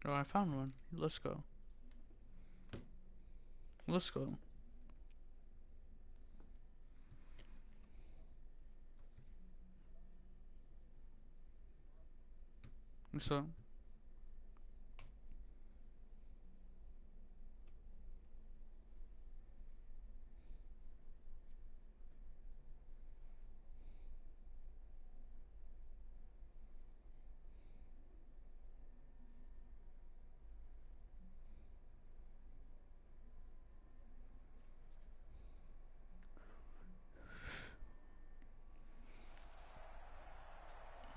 Oh, I found one. Let's go. Let's go. What's up?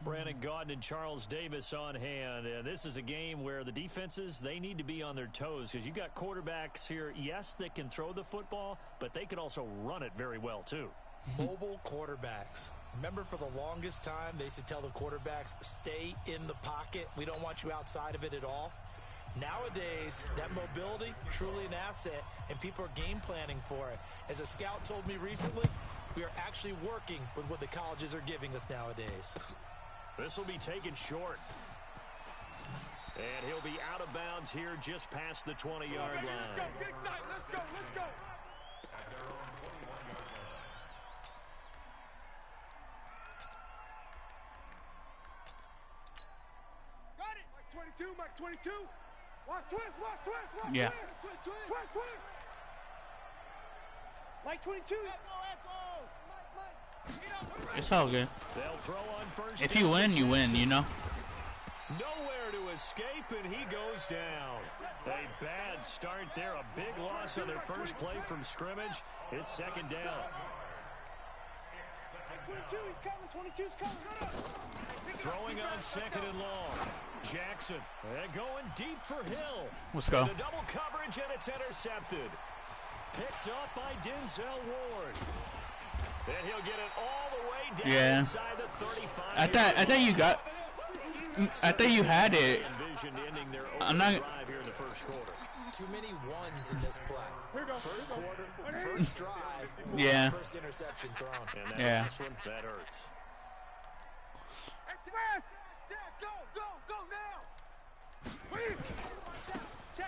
Brandon Gaudin and Charles Davis on hand. And this is a game where the defenses, they need to be on their toes because you got quarterbacks here, yes, that can throw the football, but they can also run it very well, too. Mobile quarterbacks. Remember, for the longest time, they used to tell the quarterbacks, stay in the pocket. We don't want you outside of it at all. Nowadays, that mobility, truly an asset, and people are game planning for it. As a scout told me recently, we are actually working with what the colleges are giving us nowadays. This will be taken short. And he'll be out of bounds here just past the 20-yard line. Let's go, get excited, let's go, let's go. Got it. Mike 22, Mike 22. Watch twist, watch twist, watch Yeah. twist. Twist. Mike 22. Echo. It's all good. They'll throw on first. If you win, you win, you know? Nowhere to escape, and he goes down. A bad start there. A big loss on their first play from scrimmage. It's second down. 22, he's coming. 22's coming. Throwing on second and long. Jackson going deep for Hill. Let's go. And a double coverage, and it's intercepted. Picked up by Denzel Ward. And he'll get it all the way down inside the 35. I thought you had it. I'm not. Drive here in the first quarter. Too many ones in this play. First quarter, first drive, Yeah. first interception thrown. And that last one, that hurts. Go now.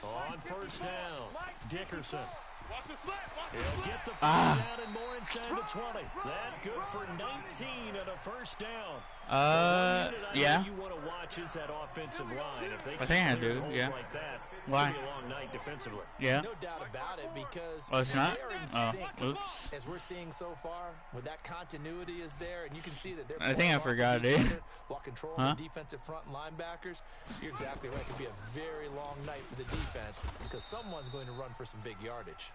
On first down, Dickerson. Watch the slap. He'll get the first down and more inside the 20. That good for 19 and a first down. Yeah. You want to watch is that offensive line. If they I think I do, holes yeah. like that, Why? it'll be a long night defensively. Yeah. No doubt about it, because Oh, it's not? they're in Oh, sync, oops. as we're seeing so far, with that continuity is there, and you can see that they're I think playing I off of forgot each it. other while controlling the defensive front linebackers. You're exactly right. It could be a very long night for the defense because someone's going to run for some big yardage.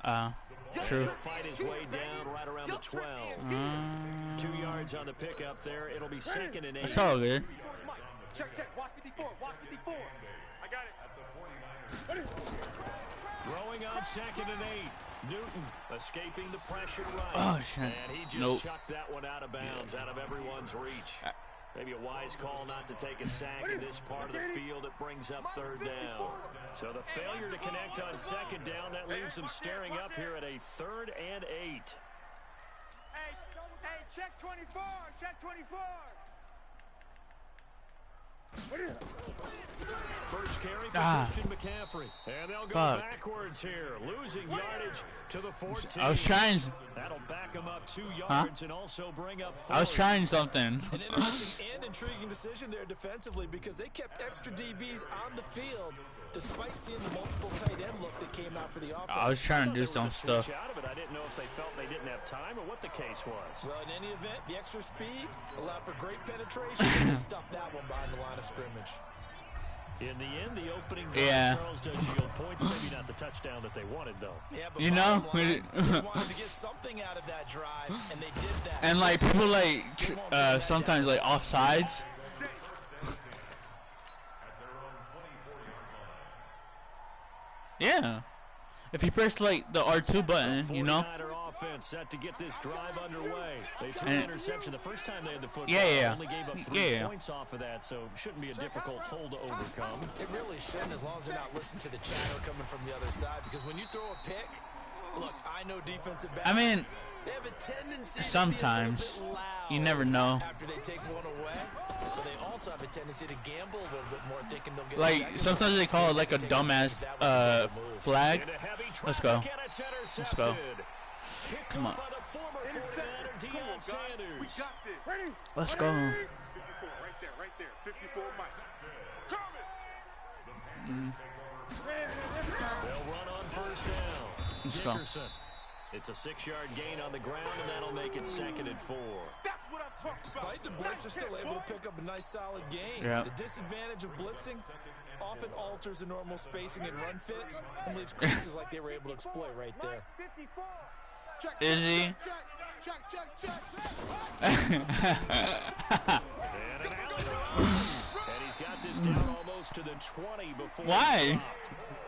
True. He'll fight his way down right around the 12. 2 yards on the pickup there. It'll be second and 8. It's all good. Check. Watch 54. Watch 54. I got it. Throwing on second and 8. Newton escaping the pressure right. Oh, shit. And he just chucked that one out of bounds, out of everyone's reach. Maybe a wise call not to take a sack in this part of the field. It brings up third down. So the failure to connect on second down, that leaves them staring up here at a 3rd and 8. Hey, check 24. Check 24. First carry for Christian McCaffrey. And they'll go backwards here, losing yardage to the 14. I was trying. That'll back them up 2 yards and also bring up 4. I was trying something. An interesting and intriguing decision there defensively because they kept extra DBs on the field despite seeing the multiple tight end look that came out for the offense. I was trying to do some stuff. Out of it. I didn't know if they felt they didn't have time or what the case was. Well, in any event, the extra speed allowed for great penetration as they stuffed that one behind the line of scrimmage. In the end, the opening drive, Charles does yield points. Maybe not the touchdown that they wanted, though. Yeah, but you know, line, they wanted to get something out of that drive, and they did that. And like people like sometimes like offsides. Yeah. If you press like the R2 button, you know. Offense set to get this drive underway. They threw an interception the first time they had the football. Only gave up 3 points off of that, so shouldn't be a difficult hole to overcome. It really shouldn't, as long as they're not listening to the chatter coming from the other side. Because when you throw a pick, look, I know defensive backs. I mean, They have a tendency Sometimes. to be a little bit loud You never know. after they take one away, but they also have a tendency to gamble a little bit more, thinking they'll get a Like, second sometimes they call it like a dumbass flag. Let's go. Let's go. Come on. Let's go. 54 right there. 54 Mike. They'll run on first down. Let's go. Dickerson. It's a 6-yard gain on the ground, and that'll make it 2nd and 4. That's what I'm talking about. Despite the blitz, they're still able to pick up a nice, solid gain. Yeah. The disadvantage of blitzing often alters the normal spacing and run fits and leaves creases like they were able to exploit right there. 54. Check, Is he? check. And he's got this down almost to the 20 before. Why?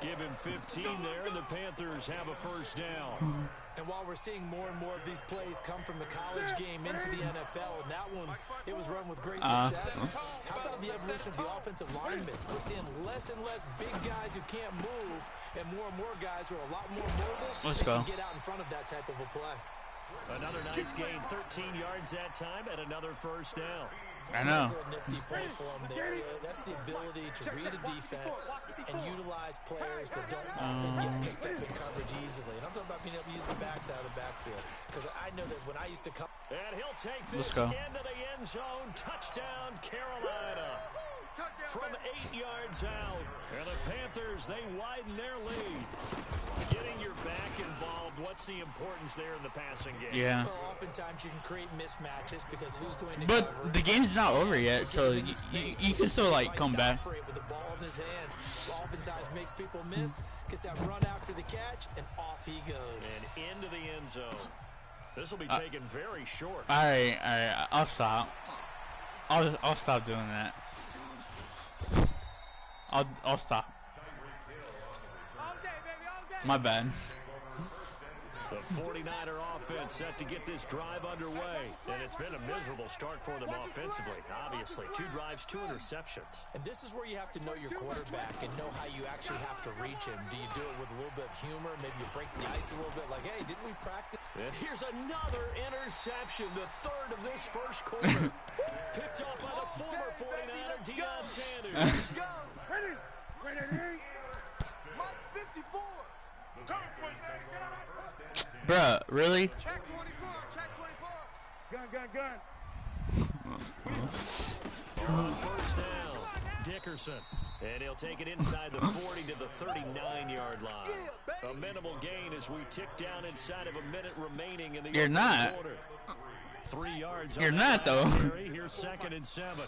Give him 15 there, and the Panthers have a first down. And while we're seeing more and more of these plays come from the college game into the NFL, and that one, it was run with great success. How about the evolution of the offensive linemen? We're seeing less and less big guys who can't move, and more guys who are a lot more mobile. Let's and go. can get out in front of that type of a play. Another nice gain, 13 yards that time, and another first down. I know. That's a nifty play for him there. That's the ability to read a defense and utilize players that don't often get picked up in coverage easily. And I'm talking about being able to use the backs out of the backfield. Because I know that when I used to come... And he'll take this into the end zone. Touchdown, Carolina. From 8 yards out. And the Panthers, they widen their lead. Getting your back involved, what's the importance there in the passing game? Yeah. Well, oftentimes you can create mismatches because who's going to But cover. the game's not over yet, so you can still, like, come back. With the ball in his hands, oftentimes makes people miss, gets that run after the catch, and off he goes. And into the end zone. This will be taken very short. All right, I'll stop. I'll stop doing that. I'll stop. My bad. The 49er offense set to get this drive underway. And it's been a miserable start for them offensively. Obviously, 2 drives, 2 interceptions. And this is where you have to know your quarterback and know how you actually have to reach him. Do you do it with a little bit of humor? Maybe you break the ice a little bit like, hey, didn't we practice? And here's another interception, the 3rd of this first quarter. Picked up by the former 49er, Deion Sanders. Ready. Mike 54. Bruh, really? Check 24. Gun. On first down, Dickerson. And he'll take it inside the 40 to the 39-yard line. A minimal gain as we tick down inside of a minute remaining in the You're not. quarter. 3 yards. You're not, though. Here's 2nd and 7.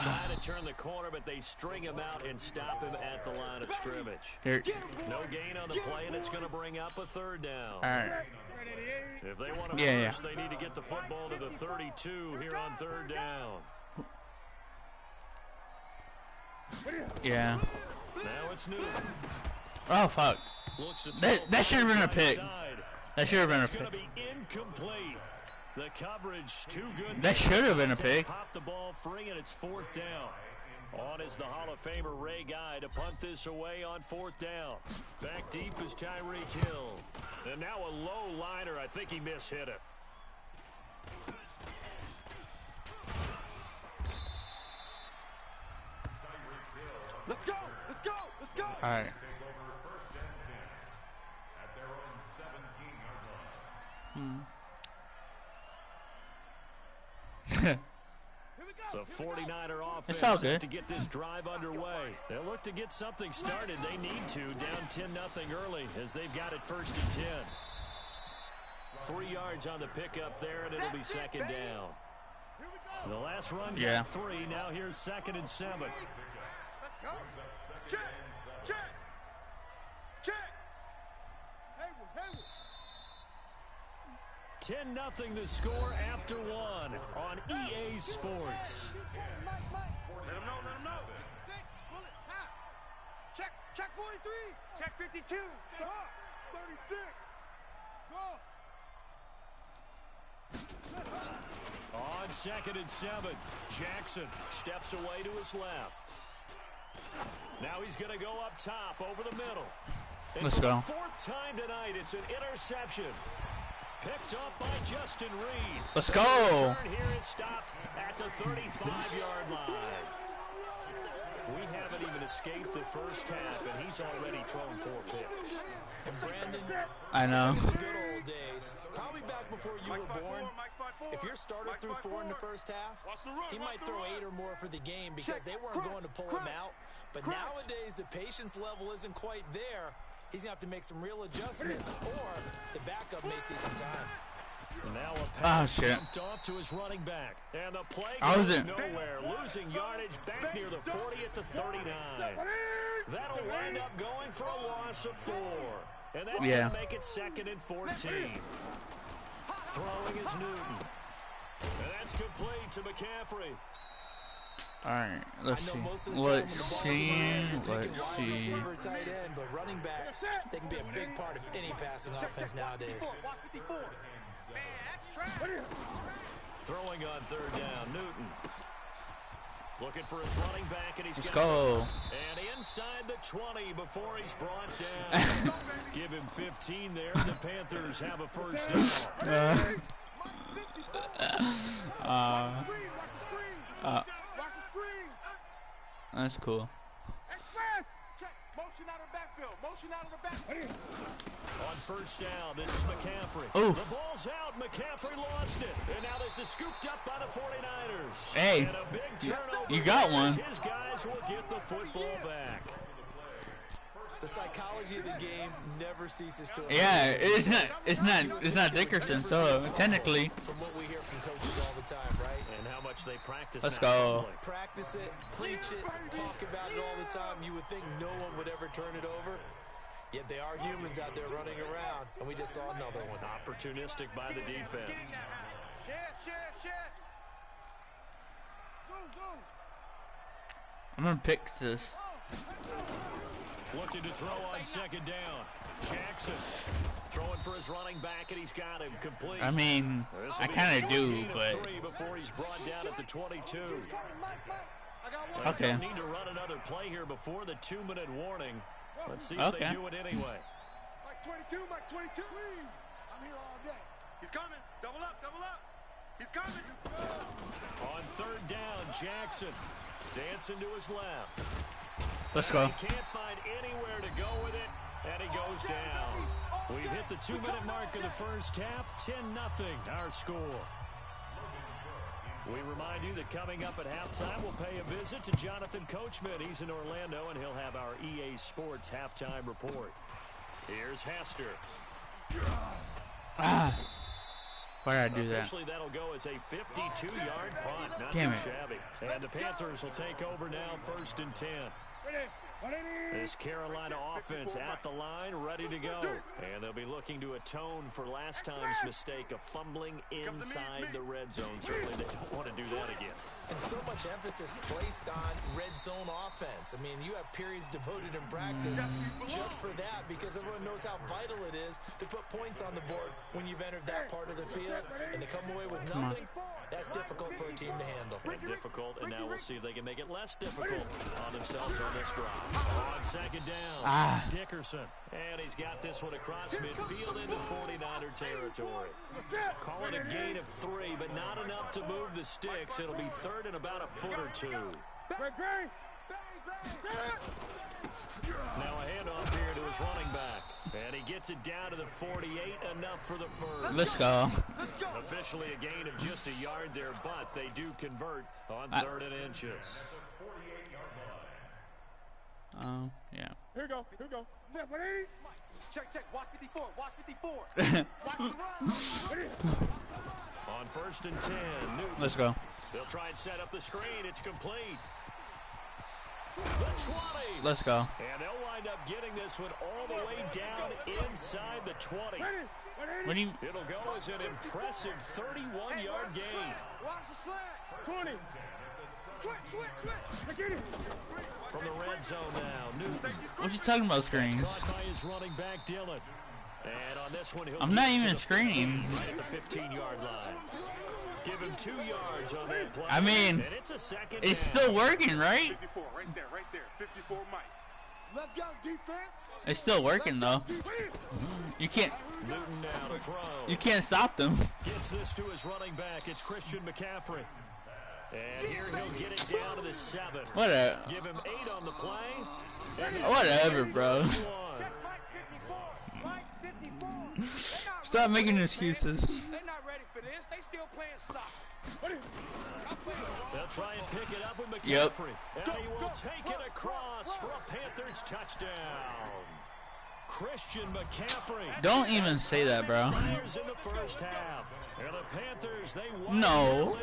Trying to turn the corner, but they string him out and stop him at the line of scrimmage. Here. No gain on the play, and it's going to bring up a 3rd down. All right. If they want to first, they need to get the football to the 32 here on 3rd down. Yeah. Now it's new. Oh fuck. That should have been a pick. That should have been a It's going to pick. be incomplete. The coverage too good. That should have been a pick. Pop the ball free, and it's 4th down. On is the Hall of Famer Ray Guy to punt this away on 4th down. Back deep is Tyreek Hill. And now a low liner. I think he mishit it. Let's go. All right. The 49er It's all offense good. set to get this drive underway. They'll look to get something started. They need to, down 10-0 early as they've got it 1st and 10. 3 yards on the pickup there, and it'll be 2nd down. The last run got 3. Now here's 2nd and 7. Let's go. Check. Hayward. 10-0 to score after 1 on EA Sports. Let him know. 6, bullet, half. Check 43. Check 52. 36. Go. On 2nd and 7, Jackson steps away to his left. Now he's going to go up top over the middle. And Let's for go. the fourth time tonight, it's an interception. Picked up by Justin Reed. Let's go. The return here is stopped at the 35-yard line. We haven't even escaped the first half, and he's already thrown 4 picks. And Brandon, I know. in the good old days, probably back before you were born, if your starter threw 4 in the first half, he might throw 8 or more for the game because they weren't going to pull him out. But nowadays, the patience level isn't quite there. He's going to have to make some real adjustments, or the backup may see some time. Now a pass shit. jumped off to his running back. And the play I goes wasn't- nowhere, losing yardage back near the 40 at the 39. That'll wind up going for a loss of 4. And that's going to make it 2nd and 14. Throwing is Newton. And that's complete to McCaffrey. Alright, let's see. Most of the Let's time see. when the ball's in the air, Let's you can wide see. receiver, tight end, but running backs, they can be a big part of any passing offense nowadays. Throwing on 3rd down, Newton. Looking for his running back, and he's Let's got go. And inside the 20 before he's brought down. Give him 15 there. The Panthers have a first down. That's cool. Motion out of the backfield. Motion out of the backfield. On 1st down, this is McCaffrey. Oh. The ball's out. McCaffrey lost it. And now this is scooped up by the 49ers. Hey, And a big turnover. you got one. His guys will get the football back. The psychology of the game never ceases to Yeah, it's not Dickerson, so technically. from what we hear from coaches all the time, right? And how much they practice. Let's now. go. Practice it, preach it, talk about it all the time. You would think no one would ever turn it over. Yet they are humans out there running around, and we just saw another one. Opportunistic by the defense. Share. Zoom. I'm gonna pick this. Looking to throw on 2nd down. Jackson throwing for his running back, and he's got him complete. I mean, I kind of do, but 3 before he's brought down at the 22. okay. Don't need to run another play here before the 2-minute warning. Let's see if they Okay. do it anyway. Mike 22. I'm here all day. He's coming. Double up. He's coming. On 3rd down, Jackson dancing to his left. Let's go. He can't find anywhere to go with it, and he goes down. We've hit the 2-minute mark of the first half. 10-0, our score. We remind you that coming up at halftime, we'll pay a visit to Jonathan Coachman. He's in Orlando, and he'll have our EA Sports halftime report. Here's Hester. Why did I do that? Officially, that'll go as a 52-yard punt. Not Damn too it. shabby. And the Panthers will take over now, 1st and 10. This Carolina offense at the line, ready to go. And they'll be looking to atone for last time's mistake of fumbling inside the red zone. Certainly they don't want to do that again. And so much emphasis placed on red zone offense. I mean, you have periods devoted in practice just for that because everyone knows how vital it is to put points on the board when you've entered that part of the field. And to come away with nothing, that's difficult for a team to handle. And difficult, and now we'll see if they can make it less difficult on themselves on this drive. On 2nd down, Dickerson. And he's got this one across midfield into 49er territory. Call it a gain of 3, but not enough to move the sticks. It'll be 3rd and about a foot or 2. Now a handoff here to his running back. And he gets it down to the 48, enough for the first. Let's go. Officially a gain of just a yard there, but they do convert on 3rd and inches. Oh, yeah. Here we go. Check. Watch 54. Watch the run. On 1st and 10, Newton. Let's go. They'll try and set up the screen. It's complete. The 20. Let's go. And they'll wind up getting this one all the way down inside the 20. What do you? It'll go as an impressive 31-yard gain. Watch the slant. 20. Switch. Get it. From the red zone now, Newton. What you talking about screens? Caught by his running back, Dillon. And on this one, he'll I'm not get even to the screening. 15, right at the 15-yard line. Give him 2 yards on that play. I mean, and it's a second it's down. still working, right? 54, right there. 54 Mike. Let's go, defense. It's still working though. You can't. Newton now to throw. You can't stop them. Gets this to his running back. It's Christian McCaffrey. And here he'll get it down to the 7. Whatever. Give him 8 on the play. Whatever, bro. Stop making excuses. They're not ready for this. They still playing soccer. They'll try and pick it up with McCaffrey. Yep. And he will take it across for a Panthers touchdown. Christian McCaffrey. Don't even say that, bro. In the first half. And the Panthers, they won No.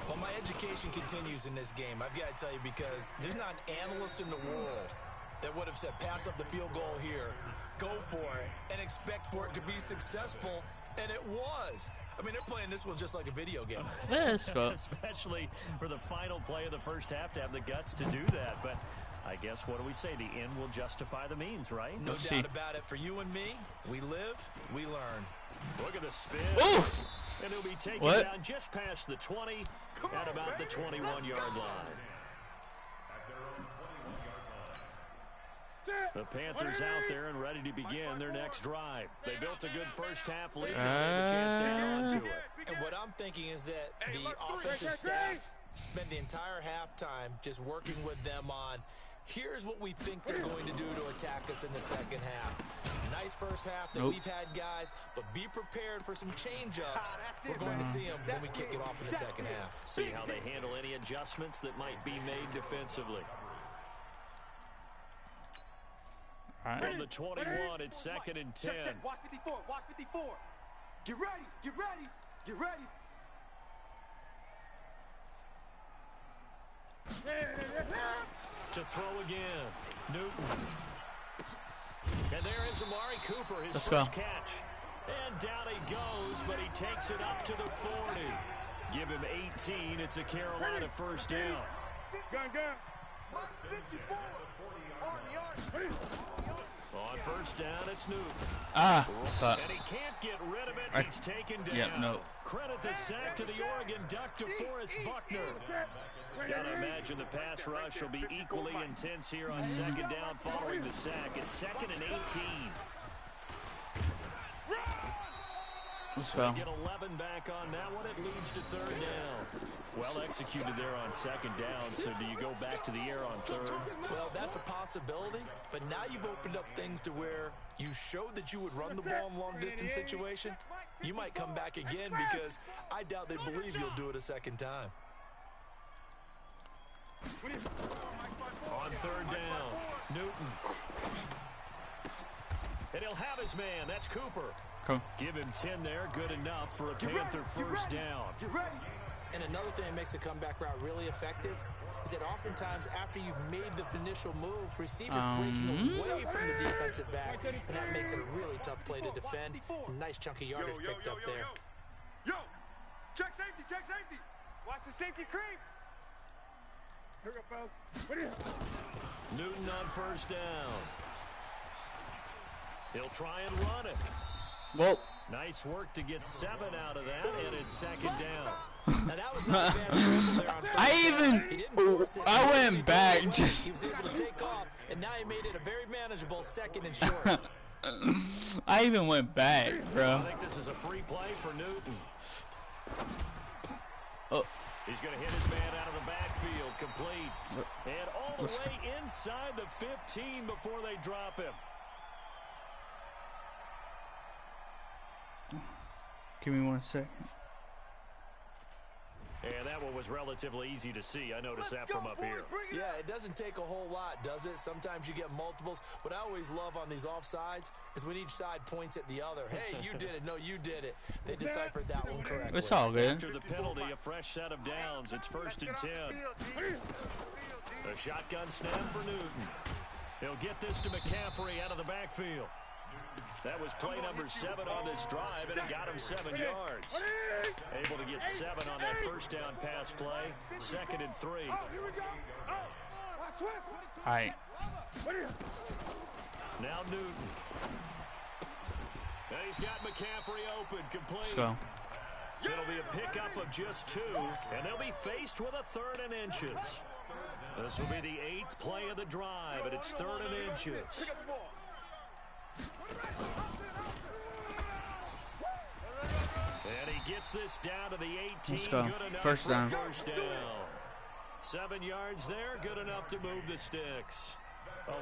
Well, my education continues in this game. I've got to tell you, because there's not an analyst in the world that would have said pass up the field goal here, go for it, and expect for it to be successful, and it was. I mean, they're playing this one just like a video game. Let's go. Especially for the final play of the first half to have the guts to do that. But I guess, what do we say? The end will justify the means, right? No doubt about it. For you and me, we live, we learn. Look at the spin. Ooh. And he'll be taken What? down just past the 20 at about the 21-yard line. The Panthers out there and ready to begin their next drive. They built a good first half lead. They have a chance to hang on to it. And what I'm thinking is that the offensive staff spent the entire halftime just working with them on, here's what we think they're going to do to attack us in the second half. Nice first half that we've had, guys, but be prepared for some change-ups. We're going to see them when we kick it off in the second half. See how they handle any adjustments that might be made defensively. From the 21, it's 2nd and 10. Watch 54, watch 54. Get ready, get ready, get ready. To throw again, Newton. And there is Amari Cooper, his first catch. And down he goes, but he takes it up to the 40. Give him 18, it's a Carolina first down. Gun. Watch 54. On first down, it's Newton. But And he can't get rid of it. He's taken down. Yep, no. Credit the sack to the Oregon Duck, to Forrest Buckner. Gotta imagine the pass rush will be equally intense here on second down following the sack. It's 2nd and 18. let's go. Get 11 back on that one. It leads to 3rd down. Well executed there on 2nd down. So do you go back to the air on 3rd? Well, that's a possibility, but now you've opened up things to where you showed that you would run the ball in long-distance situation. You might come back again, because I doubt they believe you'll do it a second time. On 3rd down, Newton. And he'll have his man. That's Cooper. Come. Give him 10 there. Good enough for a Panther first down. Get ready. And another thing that makes a comeback route really effective is that oftentimes after you've made the initial move, receivers breaking away from the defensive back, and that makes it a really tough play to defend. A nice chunk of yardage picked up there. Yo, check safety, check safety. Watch the safety creep. Hurry up, fellas. Newton on first down. He'll try and run it. Well, Nice work to get 7 out of that, and it's 2nd down. Now that was not a bad scramble there on first down. I went back. He was able to take off, and now he made it a very manageable 2nd and short. I even went back, bro. I think this is a free play for Newton. Oh. He's going to hit his man out of the backfield, complete. And all the way inside the 15 before they drop him. Give me 1 second. And that one was relatively easy to see. I noticed that from up here. Yeah, it doesn't take a whole lot, does it? Sometimes you get multiples. What I always love on these offsides is when each side points at the other. Hey, you did it. No, you did it. They deciphered that one correctly. It's all good. After the penalty, a fresh set of downs. It's 1st and 10. A shotgun snap for Newton. He'll get this to McCaffrey out of the backfield. That was play number 7 on this drive, and it got him 7 yards. Able to get 7 on that first down pass play. 2nd and 3. All right. Now Newton. And he's got McCaffrey open, complete. Let's go. It'll be a pickup of just 2, and they'll be faced with a 3rd and inches. This will be the 8th play of the drive, and it's 3rd and inches. And he gets this down to the 18. Let's go. Good enough First down. for first down. 7 yards there, good enough to move the sticks.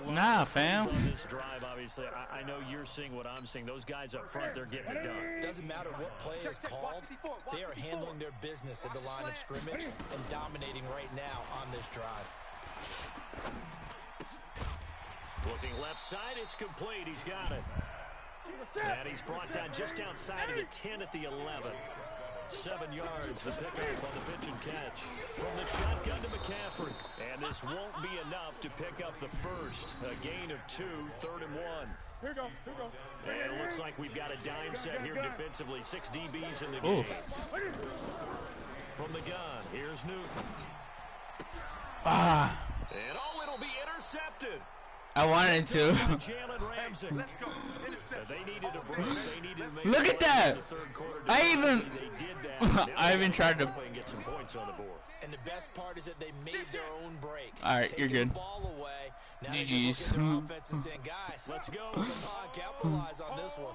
Nah, fam. On this drive, obviously, I know you're seeing what I'm seeing. Those guys up front, they're getting it done. Doesn't matter what play is called, they are handling their business at the line of scrimmage and dominating right now on this drive. Looking left side, it's complete. He's got it. And he's brought down just outside of the 10 at the 11. 7 yards, the pickup on the pitch and catch. From the shotgun to McCaffrey. And this won't be enough to pick up the first. A gain of 2, 3rd and 1. Here we go. And it looks like we've got a dime set here defensively. 6 DBs in the game. From the gun, here's Newton. Ah. And it'll be intercepted. I wanted to. Jalen Ramsey. They needed a break. They needed to make Look at that. I even tried to get some points on the board. And the best part is that they made their own break. All right, you're good. The ball away. Now GG's. they their offense and saying, guys, let's go. Come on, capitalize on this one.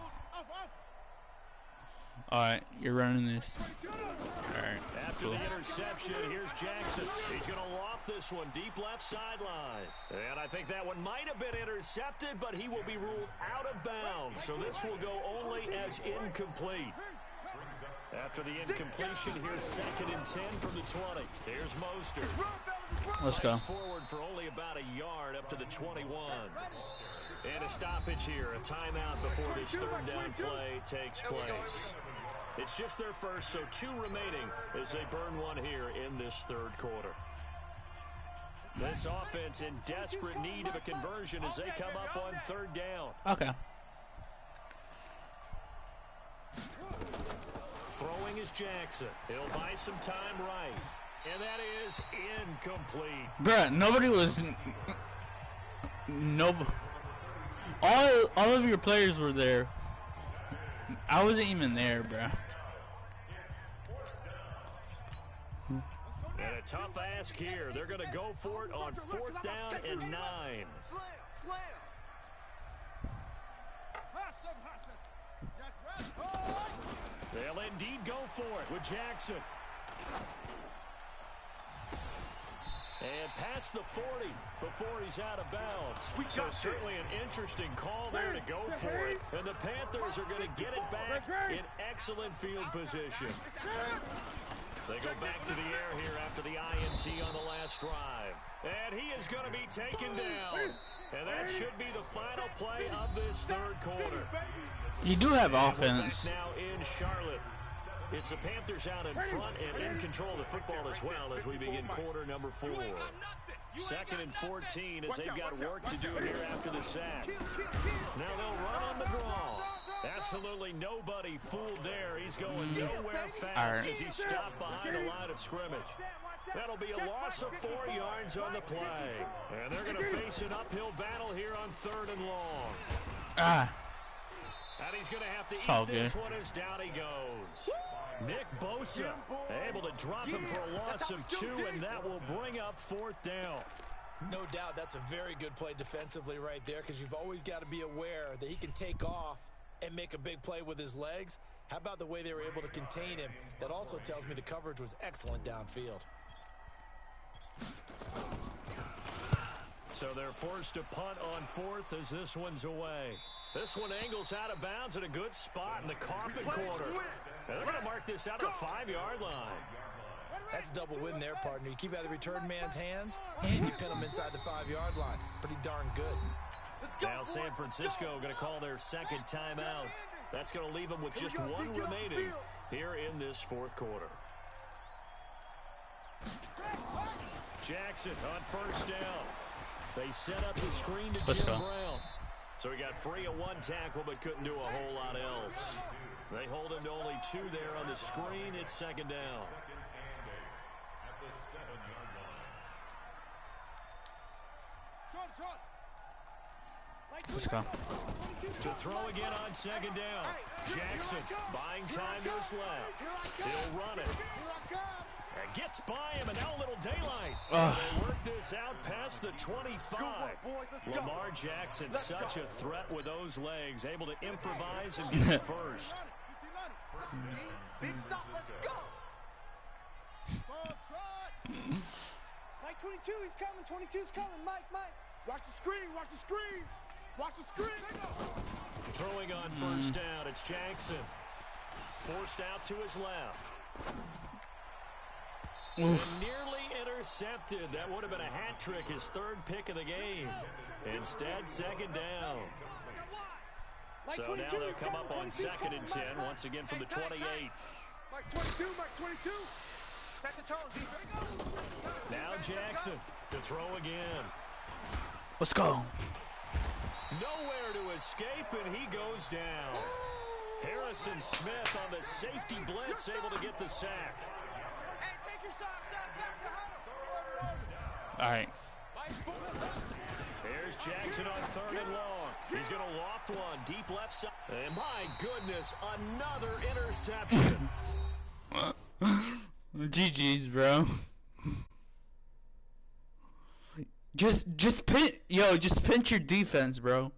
All right, you're running this. All right. After the interception, here's Jackson. He's going to loft this one deep left sideline. And I think that one might have been intercepted, but he will be ruled out of bounds. So this will go only as incomplete. After the incompletion, here's 2nd and 10 from the 20. Here's Mostert. Let's go. Forward for only about a yard up to the 21. And a stoppage here, a timeout before this 3rd down play takes place. It's just their first, so 2 remaining as they burn one here in this 3rd quarter. This offense in desperate need of a conversion as they come up on 3rd down. Okay. Throwing is Jackson. He'll buy some time right. And that is incomplete. Bruh, nobody was... All of your players were there. I wasn't even there, bruh. And a tough ask here. They're going to go for it on 4th down and 9. They'll indeed go for it with Jackson. And past the 40 before he's out of bounds. So certainly an interesting call there to go for it. And the Panthers are going to get it back in excellent field position. They go back to the air here after the INT on the last drive. And he is going to be taken down. And that should be the final play of this 3rd quarter. You do have offense. Now in Charlotte. It's the Panthers out in front and in control of the football as well as we begin quarter number 4. 2nd and 14 as they've got work to do here after the sack. Now they'll run on the draw. Absolutely nobody fooled there. He's going nowhere fast as he's stopped behind the line of scrimmage. That'll be a loss of 4 yards on the play. And they're going to face an uphill battle here on 3rd and long. And he's going to have to eat this one as down he goes. Nick Bosa able to drop him for a loss of 2, and that will bring up 4th down. No doubt that's a very good play defensively right there because you've always got to be aware that he can take off and make a big play with his legs. How about the way they were able to contain him? That also tells me the coverage was excellent downfield. So they're forced to punt on 4th as this one's away. This one angles out of bounds in a good spot in the coffin corner. And they're going to mark this out of the 5-yard line. That's a double win there, partner. You keep out of the return man's hands, and you pin him inside the 5-yard line. Pretty darn good. Now San Francisco going to call their 2nd timeout. That's going to leave them with just 1 remaining here in this 4th quarter. Jackson on 1st down. They set up the screen to Jim Brown. So he got free of 1 tackle but couldn't do a whole lot else. They hold him to only 2 there on the screen. It's 2nd down. Let's go. To throw again on second down. Jackson buying time to his left. He'll run it. And gets by him, and now a little daylight. They work this out past the 25. Lamar Jackson, such a threat with those legs, able to improvise and get it first. Big stop, let's go. Mike 22, he's coming. 22's coming. Mike. Watch the screen, watch the screen. Watch the screen. Throwing on first down, it's Jackson. Forced out to his left. And nearly intercepted. That would have been a hat trick, his third pick of the game. Instead, second down. So now they'll come up on 2nd and 10, once again from the 28. Mike 22, Mike 22. Set the tone, D. Now Jackson to throw again. Let's go. Nowhere to escape, and he goes down. Harrison Smith on the safety blitz, able to get the sack. Hey, take your socks off. Back to huddle. All right. There's Jackson on 3rd and long. He's going to loft one deep left side. And my goodness, another interception. GG's, bro. Just pinch your defense, bro.